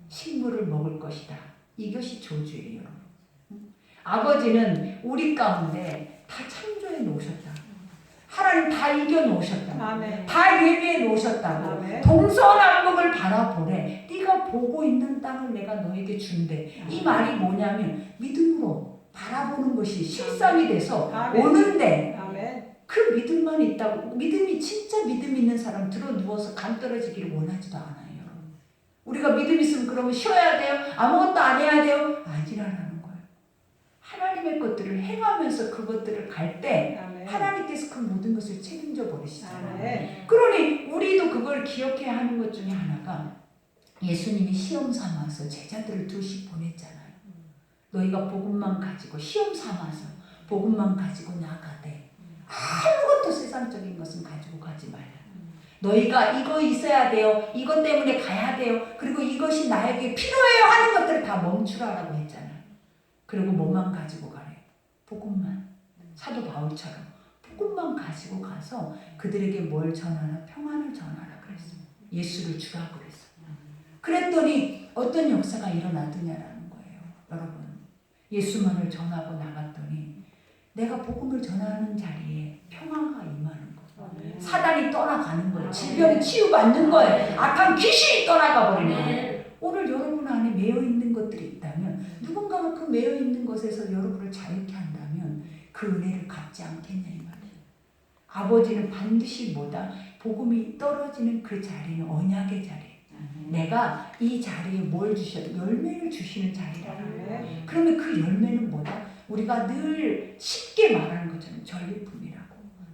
식물을 먹을 것이다. 이것이 저주예요. 아버지는 우리 가운데 다 창조해 놓으셨다. 하나님 다 이겨 놓으셨다고. 아멘. 다 예비해 놓으셨다고. 아멘. 동서남북을 바라보래. 네가 보고 있는 땅을 내가 너에게 준대. 아멘. 이 말이 뭐냐면 믿음으로 바라보는 것이 실상이 돼서 아멘. 오는데 아멘. 그 믿음만 있다고. 믿음이 진짜 믿음 있는 사람 들어 누워서 감 떨어지기를 원하지도 않아요. 우리가 믿음 있으면 그러면 쉬어야 돼요? 아무것도 안 해야 돼요? 아니라는 거예요. 하나님의 것들을 행하면서 그것들을 갈 때 하나님께서 그 모든 것을 책임져 버리시잖아요. 그러니 우리도 그걸 기억해야 하는 것 중에 하나가 예수님이 시험 삼아서 제자들을 둘씩 보냈잖아요. 너희가 복음만 가지고 시험 삼아서 복음만 가지고 나가되 아무것도 세상적인 것은 가지고 가지 말라. 너희가 이거 있어야 돼요. 이것 때문에 가야 돼요. 그리고 이것이 나에게 필요해요 하는 것들을 다 멈추라라고 했잖아요. 그리고 뭐만 가지고 가래? 복음만. 사도 바울처럼 복음만 가지고 가서 그들에게 뭘 전하라? 평안을 전하라 그랬어요. 예수를 주라고 그랬어요. 그랬더니 어떤 역사가 일어나더냐라는 거예요. 여러분 예수만을 전하고 나갔더니 내가 복음을 전하는 자리에 평화가 임하는 거예요. 사단이 떠나가는 거예요. 질병이 치유받는 거예요. 악한 귀신이 떠나가 버리는 거예요. 오늘 여러분 안에 매여 있는 것들이 있다면 누군가가 그 매여 있는 것에서 여러분을 자유케 한다면 그 은혜를 갚지 않겠냐 이 말이에요. 아버지는 반드시 뭐다? 복음이 떨어지는 그 자리는 언약의 자리예요. 내가 이 자리에 뭘 주셔도 열매를 주시는 자리라는 그러면 그 열매는 뭐다? 우리가 늘 쉽게 말하는 것처럼 전리품이라고.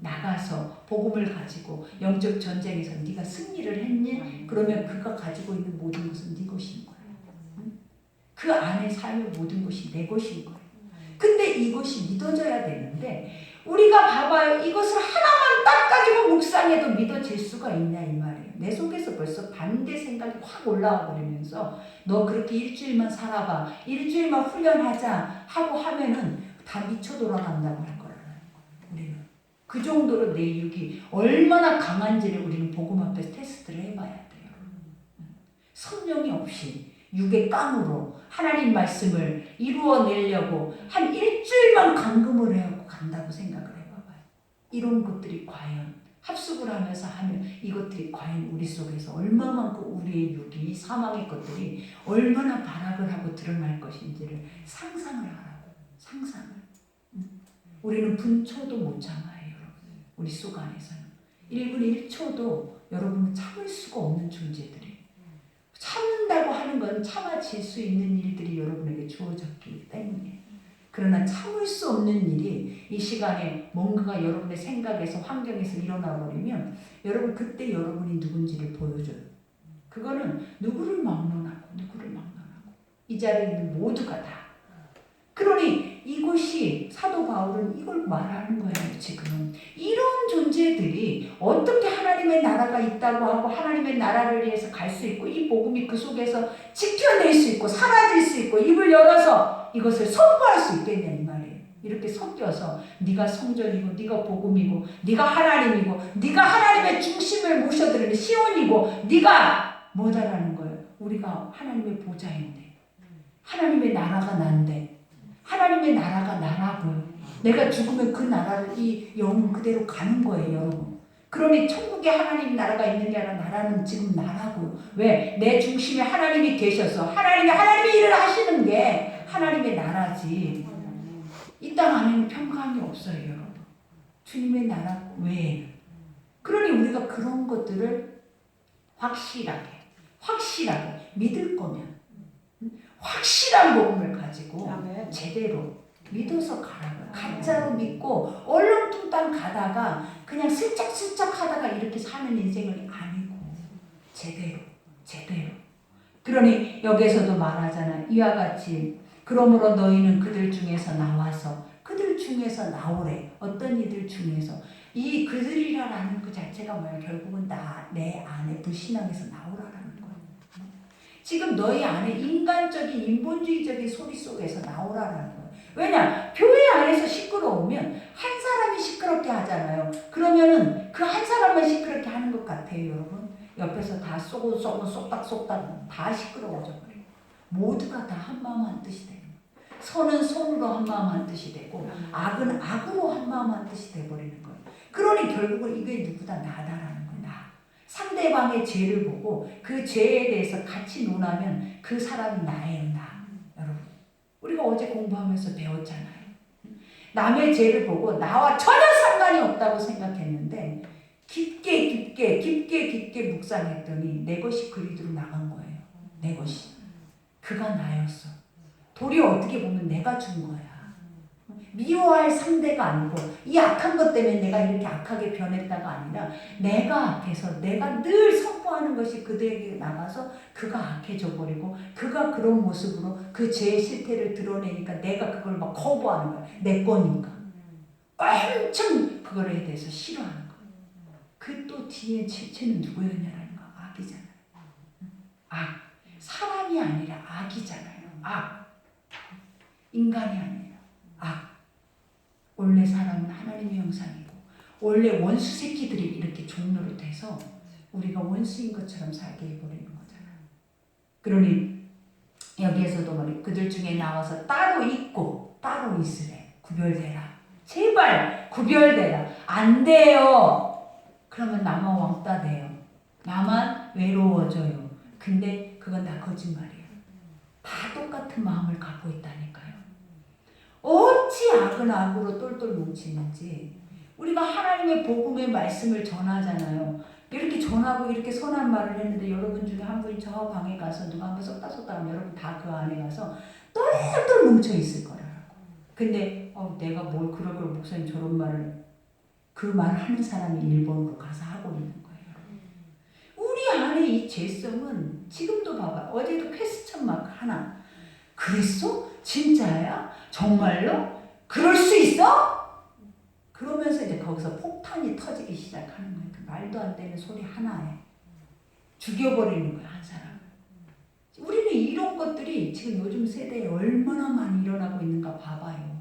나가서 복음을 가지고 영적 전쟁에서 네가 승리를 했니? 그러면 그가 가지고 있는 모든 것은 네 것인 거야. 그 안에 삶의 모든 것이 내 것인 거예요. 근데 이것이 믿어져야 되는데 우리가 봐봐요. 이것을 하나만 딱 가지고 묵상해도 믿어질 수가 있냐 이 말이에요. 내 속에서 벌써 반대 생각이 확 올라와 버리면서 너 그렇게 일주일만 살아봐. 일주일만 훈련하자 하고 하면은 다 미쳐 돌아간다고 할 거라는 거예요. 우리는. 그 정도로 내 육이 얼마나 강한지를 우리는 복음 앞에서 테스트를 해봐야 돼요. 성령이 없이 육의 깡으로 하나님 말씀을 이루어내려고 한 일주일만 감금을 해갖고 간다고 생각을 해봐봐요. 이런 것들이 과연 합숙을 하면서 하면 이것들이 과연 우리 속에서 얼마만큼 우리의 육이 사망의 것들이 얼마나 발악을 하고 드러날 것인지를 상상을 하라고. 상상을. 우리는 분초도 못 참아요, 여러분. 우리 속 안에서는 1분 1초도 여러분은 참을 수가 없는 존재들이에요. 참는다고 하는 건 참아질 수 있는 일들이 여러분에게 주어졌기 때문에. 그러나 참을 수 없는 일이 이 시간에 뭔가가 여러분의 생각에서 환경에서 일어나 버리면 여러분 그때 여러분이 누군지를 보여줘요. 그거는 누구를 막론하고 이 자리에 있는 모두가 다. 그러니 이곳이 사도 바울은 이걸 말하는 거예요. 지금 이런 존재들이 어떻게 하나님의 나라가 있다고 하고 하나님의 나라를 위해서 갈 수 있고 이 복음이 그 속에서 지켜낼 수 있고 사라질 수 있고 입을 열어서 이것을 선포할 수 있겠냐 이 말이에요. 이렇게 섞여서 네가 성전이고 네가 복음이고 네가 하나님이고 네가 하나님의 중심을 모셔드리는 시온이고 네가 뭐다라는 거예요. 우리가 하나님의 보좌인데 하나님의 나라가 난데 하나님의 나라가 나라고요. 내가 죽으면 그 나라를 이 영은 그대로 가는 거예요, 여러분. 그러니 천국에 하나님 나라가 있는 게 아니라 나라는 지금 나라고요. 왜? 내 중심에 하나님이 계셔서 하나님의 일을 하시는 게 하나님의 나라지. 이 땅 안에는 평강이 없어요, 여러분. 주님의 나라 외에는. 그러니 우리가 그런 것들을 확실하게 믿을 거면 확실한 복음을 가지고 제대로 믿어서 가라고요. 가짜로 믿고 얼렁뚱땅 가다가 그냥 슬쩍슬쩍 하다가 이렇게 사는 인생은 아니고 제대로. 그러니 여기에서도 말하잖아. 이와 같이 그러므로 너희는 그들 중에서 나와서 그들 중에서 나오래. 어떤 이들 중에서 이 그들이라는 그 자체가 뭐야? 결국은 내 안에 불신앙에서 나오라라는 거예요. 지금 너희 안에 인간적인 인본주의적인 소리 속에서 나오라라는 거예요. 왜냐? 교회 안에서 시끄러우면 한 사람이 시끄럽게 하잖아요. 그러면은 그 한 사람만 시끄럽게 하는 것 같아요, 여러분. 옆에서 다 쏘고 쏙닥 다 시끄러워져 버려요. 모두가 다 한 마음 한 뜻이 되는 거예요. 선은 선으로 한 마음 한 뜻이 되고 악은 악으로 한 마음 한 뜻이 돼버리는 거예요. 그러니 결국은 이게 누구다? 나다라는 거예요. 나. 상대방의 죄를 보고 그 죄에 대해서 같이 논하면 그 사람이 나예요. 나. 여러분 우리가 어제 공부하면서 배웠잖아요. 남의 죄를 보고 나와 전혀 상관이 없다고 생각했는데 깊게 묵상했더니 내 것이 그리도록 나간 거예요. 내 것이. 그가 나였어. 도리어 어떻게 보면 내가 준 거야. 미워할 상대가 아니고 이 악한 것 때문에 내가 이렇게 악하게 변했다가 아니라 내가 앞에서 내가 늘 선포하는 것이 그대에게 나가서 그가 악해져 버리고 그가 그런 모습으로 그 죄의 실태를 드러내니까 내가 그걸 막 커버하는 거야. 내 거니까. 엄청 그거에 대해서 싫어하는 거야. 그 또 뒤에 실체는 누구였냐라는 거. 악이잖아요. 악. 사람이 아니라 악이잖아요. 악. 인간이 아니라 악. 원래 사람은 하나님의 형상이고 원래 원수 새끼들이 이렇게 종로로 돼서 우리가 원수인 것처럼 살게 해버리는 거잖아요. 그러니 여기에서도 말이 그들 중에 나와서 따로 있고 따로 있으래. 구별되라. 제발 구별되라. 안 돼요. 그러면 나만 왕따 돼요. 나만 외로워져요. 근데 그건 다 거짓말이에요. 다 똑같은 마음을 갖고 있다니까요. 어찌 악은 악으로 똘똘 뭉치는지. 우리가 하나님의 복음의 말씀을 전하잖아요. 이렇게 전하고 이렇게 선한 말을 했는데 여러분 중에 한 분이 저 방에 가서 누가 한번 쏙닥 하면 여러분 다 그 안에 가서 똘똘 뭉쳐 있을 거라고. 근데 내가 뭘 그럴 걸 목사님 저런 말을 그 말 하는 사람이 일본으로 가서 하고 있는 거예요. 우리 안에 이 죄성은 지금도 봐봐. 어제도 퀘스천 마크 하나. 그랬어? 진짜야? 정말로? 그럴 수 있어? 그러면서 이제 거기서 폭탄이 터지기 시작하는 거예요. 그 말도 안 되는 소리 하나에 죽여버리는 거야, 한 사람을. 우리는 이런 것들이 지금 요즘 세대에 얼마나 많이 일어나고 있는가 봐봐요.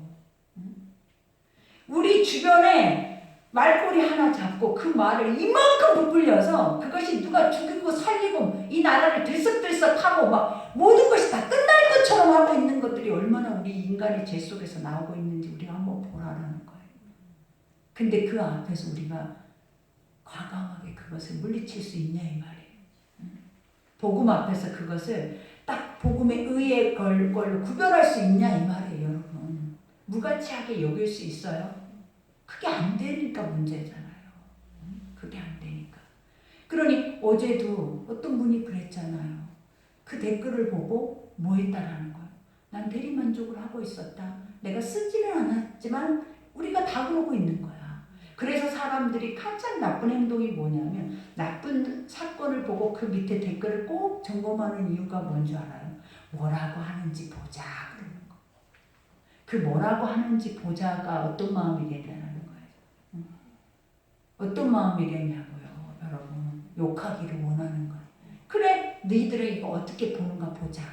우리 주변에 말꼬리 하나 잡고 그 말을 이만큼 부풀려서 그것이 누가 죽이고 살리고 이 나라를 들썩들썩하고 막 모든 것이 다 끝날 것처럼 하고 있는 것들이 얼마나 우리 인간의 죄 속에서 나오고 있는지 우리가 한번 보라라는 거예요. 근데 그 앞에서 우리가 과감하게 그것을 물리칠 수 있냐 이 말이에요. 복음 앞에서 그것을 딱 복음의 의의 걸로 구별할 수 있냐 이 말이에요. 여러분 무가치하게 여길 수 있어요? 그게 안 되니까 문제잖아요. 그게 안 되니까. 그러니 어제도 어떤 분이 그랬잖아요. 그 댓글을 보고 뭐 했다라는 거예요. 난 대리만족을 하고 있었다. 내가 쓰지는 않았지만 우리가 다 그러고 있는 거야. 그래서 사람들이 가장 나쁜 행동이 뭐냐면 나쁜 사건을 보고 그 밑에 댓글을 꼭 점검하는 이유가 뭔지 알아요? 뭐라고 하는지 보자 그러는 거. 그 뭐라고 하는지 보자가 어떤 마음이겠냐는 거예요. 어떤 마음이겠냐고요. 여러분 욕하기를 원하는 거예요. 그래 너희들은 이거 어떻게 보는가 보자.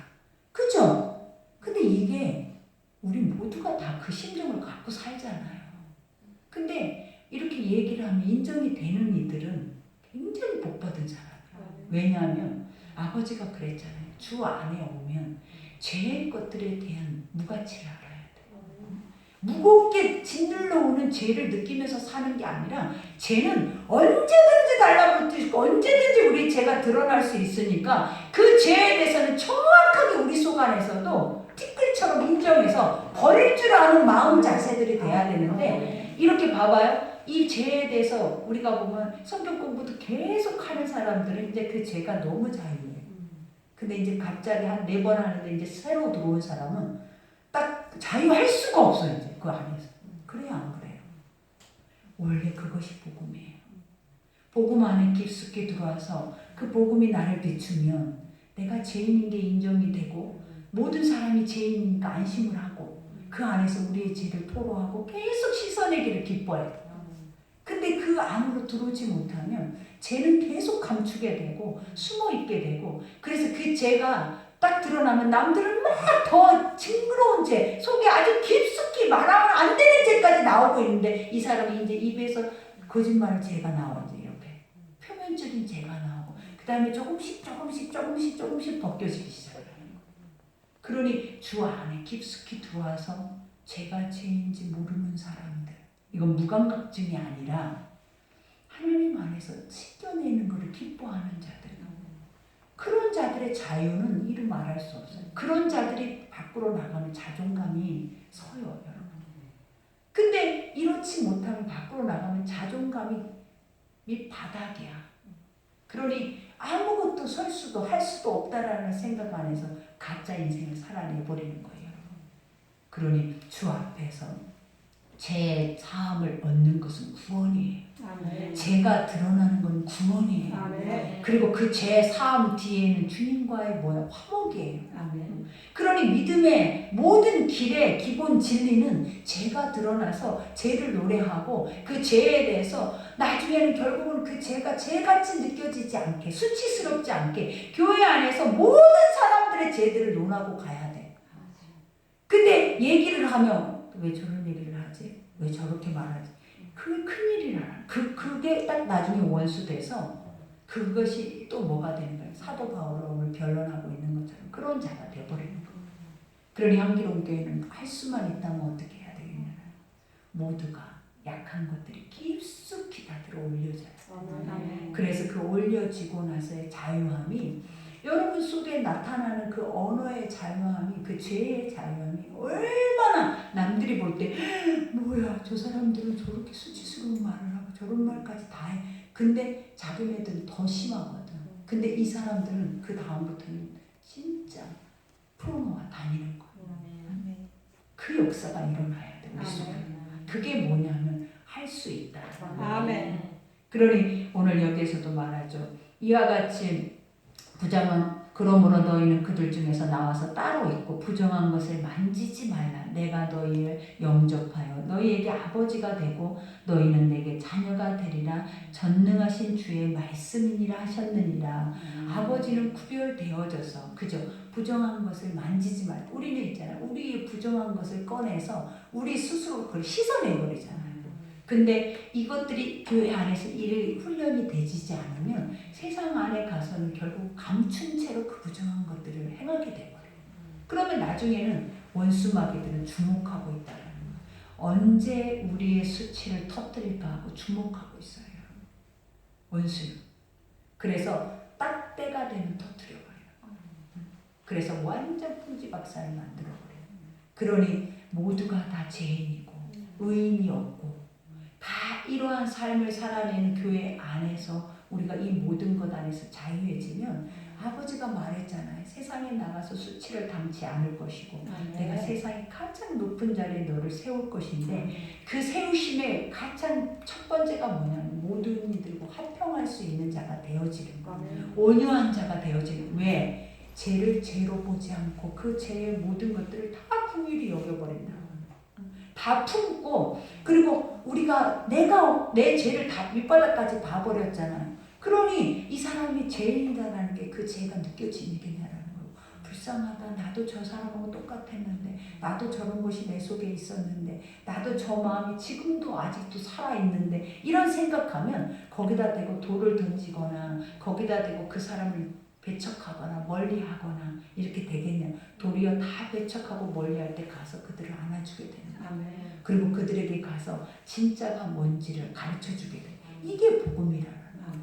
그죠? 근데 이게 우리 모두가 다 그 심정을 갖고 살잖아요. 근데 이렇게 얘기를 하면 인정이 되는 이들은 굉장히 복받은 사람이에요. 왜냐하면 아버지가 그랬잖아요. 주 안에 오면 죄의 것들에 대한 무가치를 알아야 돼요. 무겁게 짓눌러 오는 죄를 느끼면서 사는 게 아니라 죄는 언제든지 달라붙을 수 있고 언제든지 우리 죄가 드러날 수 있으니까 그 죄에 대해서는 정확하게 우리 속 안에서도 티끌처럼 인정해서 버릴 줄 아는 마음 자세들이 돼야 되는데 이렇게 봐봐요. 이 죄에 대해서 우리가 보면 성경 공부도 계속 하는 사람들은 이제 그 죄가 너무 자유해요. 근데 이제 갑자기 한 4번 하는데 이제 새로 들어온 사람은 딱 자유할 수가 없어요. 이제 그 안에서. 그래요, 안 그래요? 원래 그것이 복음이에요. 복음 안에 깊숙이 들어와서 그 복음이 나를 비추면 내가 죄인인 게 인정이 되고 모든 사람이 죄인이니까 안심을 하고 그 안에서 우리의 죄를 토로하고 계속 씻어내기를 기뻐해요. 근데 그 안으로 들어오지 못하면 죄는 계속 감추게 되고 숨어 있게 되고 그래서 그 죄가 딱 드러나면 남들은 막 더 징그러운 죄 속에 아주 깊숙이 말하면 안 되는 죄까지 나오고 있는데 이 사람이 이제 입에서 거짓말 죄가 나와 이제 이렇게 표면적인 죄가 나오고 그 다음에 조금씩 벗겨지기 시작하는 거예요. 그러니 주 안에 깊숙이 들어와서 죄가 죄인지 모르는 사람들 이건 무감각증이 아니라 하나님 안에서 씻겨내는 것을 기뻐하는 자들. 그런 자들의 자유는 이루 말할 수 없어요. 그런 자들이 밖으로 나가면 자존감이 서요, 여러분. 근데 이렇지 못하면 밖으로 나가면 자존감이 바닥이야. 그러니 아무것도 설 수도 할 수도 없다라는 생각 안에서 가짜 인생을 살아내버리는 거예요. 그러니 주 앞에서 죄 사함을 얻는 것은 구원이에요. 아멘. 죄가 드러나는 건 구원이에요. 아멘. 그리고 그 죄 사함 뒤에는 주님과의 화목이에요. 아멘. 그러니 믿음의 모든 길의 기본 진리는 죄가 드러나서 죄를 노래하고 그 죄에 대해서 나중에는 결국은 그 죄가 죄같이 느껴지지 않게 수치스럽지 않게 교회 안에서 모든 사람들의 죄들을 논하고 가야 돼. 근데 얘기를 하면 왜 저런 얘기를 하지? 왜 저렇게 말하지? 그게 큰일이라. 그게 딱 나중에 원수 돼서 그것이 또 뭐가 되는 거예요? 사도 바울을 변론하고 있는 것처럼 그런 자가 되어버리는 거예요. 그러니 향기로운 교회는 할 수만 있다면 어떻게 해야 되겠냐면 모두가 약한 것들이 깊숙이 다 들어 올려져요. 그래서 그 올려지고 나서의 자유함이 여러분 속에 나타나는 그 언어의 자유함이 그 죄의 자유함이 얼마나 남들이 볼 때 뭐야 저 사람들은 저렇게 수치스러운 말을 하고 저런 말까지 다 해. 근데 자기네들은 더 심하거든. 근데 이 사람들은 그 다음부터는 진짜 프로모가 다니는 거야. 그 역사가 일어나야 돼 우리 속에. 그게 뭐냐면 할 수 있다. 아멘. 그러니 오늘 여기에서도 말하죠. 이와 같이 부정은 그러므로 너희는 그들 중에서 나와서 따로 있고 부정한 것을 만지지 말라. 내가 너희를 영접하여 너희에게 아버지가 되고 너희는 내게 자녀가 되리라. 전능하신 주의 말씀이니라 하셨느니라. 아버지는 구별되어져서 그죠? 부정한 것을 만지지 말고 우리는 있잖아요. 우리의 부정한 것을 꺼내서 우리 스스로 그걸 씻어내버리잖아요. 근데 이것들이 교회 안에서 일을 훈련이 되지 않으면 세상 안에 가서는 결국 감춘 채로 그 부정한 것들을 행하게 돼버려요. 그러면 나중에는 원수마귀들은 주목하고 있다는 거예요. 언제 우리의 수치를 터뜨릴까 하고 주목하고 있어요. 원수는. 그래서 딱 때가 되면 터뜨려버려요. 그래서 완전 풍지박산을 만들어버려요. 그러니 모두가 다 죄인이고 의인이 없고 다 이러한 삶을 살아내는 교회 안에서 우리가 이 모든 것 안에서 자유해지면 아버지가 말했잖아요. 세상에 나가서 수치를 담지 않을 것이고 내가 세상의 가장 높은 자리에 너를 세울 것인데 그 세우심의 가장 첫 번째가 뭐냐면 모든 이들과 화평할 수 있는 자가 되어지는 거예요. 온유한 자가 되어지는. 왜? 죄를 죄로 보지 않고 그 죄의 모든 것들을 다 긍휼히 여겨버린다. 다 품고 그리고 우리가 내가 내 죄를 다 밑바닥까지 봐버렸잖아요. 그러니 이 사람이 죄인이다라는 게 그 죄가 느껴지느냐라는 거예요. 불쌍하다. 나도 저 사람하고 똑같았는데 나도 저런 것이 내 속에 있었는데 나도 저 마음이 지금도 아직도 살아있는데 이런 생각하면 거기다 대고 돌을 던지거나 거기다 대고 그 사람을 배척하거나 멀리하거나 이렇게 되겠냐. 도리어 다 배척하고 멀리할 때 가서 그들을 안아주게 되는 거예요. 그리고 그들에게 가서 진짜가 뭔지를 가르쳐주게 돼요. 이게 복음이라는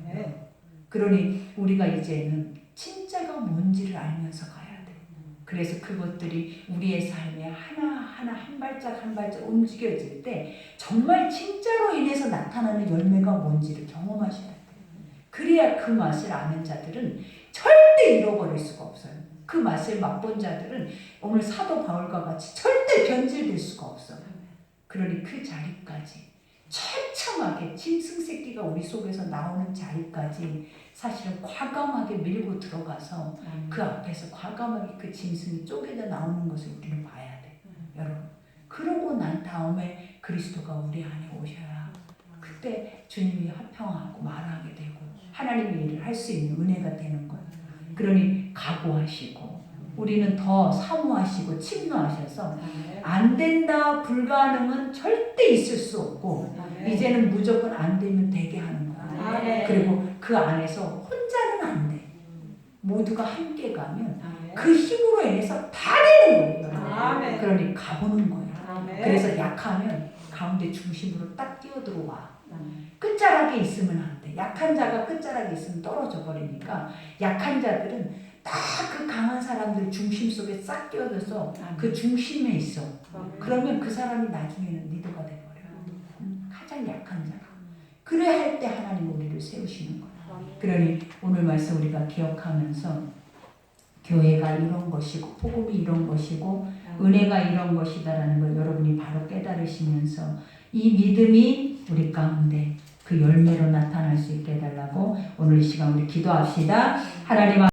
거예요. 그러니 우리가 이제는 진짜가 뭔지를 알면서 가야 돼요. 그래서 그것들이 우리의 삶에 하나하나 한 발짝 한 발짝 움직여질 때 정말 진짜로 인해서 나타나는 열매가 뭔지를 경험하셔야 돼요. 그래야 그 맛을 아는 자들은 절대 잃어버릴 수가 없어요. 그 맛을 맛본 자들은 오늘 사도 바울과 같이 절대 변질될 수가 없어요. 그러니 그 자리까지 처참하게 짐승새끼가 우리 속에서 나오는 자리까지 사실은 과감하게 밀고 들어가서 그 앞에서 과감하게 그 짐승이 쪼개져 나오는 것을 우리는 봐야 돼. 여러분. 그러고 난 다음에 그리스도가 우리 안에 오셔야 그때 주님이 화평하고 말하게 되고 하나님의 일을 할 수 있는 은혜가 되는 거예요. 그러니 각오하시고 우리는 더 사모하시고 침노하셔서 안 된다 불가능은 절대 있을 수 없고 이제는 무조건 안 되면 되게 하는 거예요. 그리고 그 안에서 혼자는 안 돼. 모두가 함께 가면 그 힘으로 인해서 다 되는 거예요. 그러니 가보는 거예요. 그래서 약하면 가운데 중심으로 딱 뛰어들어와. 끝자락에 있으면 안 돼. 약한 자가 끝자락에 있으면 떨어져 버리니까 약한 자들은 딱 그 강한 사람들 중심 속에 싹 끼어들어서 그 중심에 있어. 그러면 그 사람이 나중에는 리더가 돼버려요. 가장 약한 자가. 그래야 할 때 하나님 우리를 세우시는 거예요. 그러니 오늘 말씀 우리가 기억하면서 교회가 이런 것이고 복음이 이런 것이고 은혜가 이런 것이다라는 걸 여러분이 바로 깨달으시면서 이 믿음이 우리 가운데 그 열매로 나타날 수 있게 해달라고 오늘 이 시간 우리 기도합시다. 하나님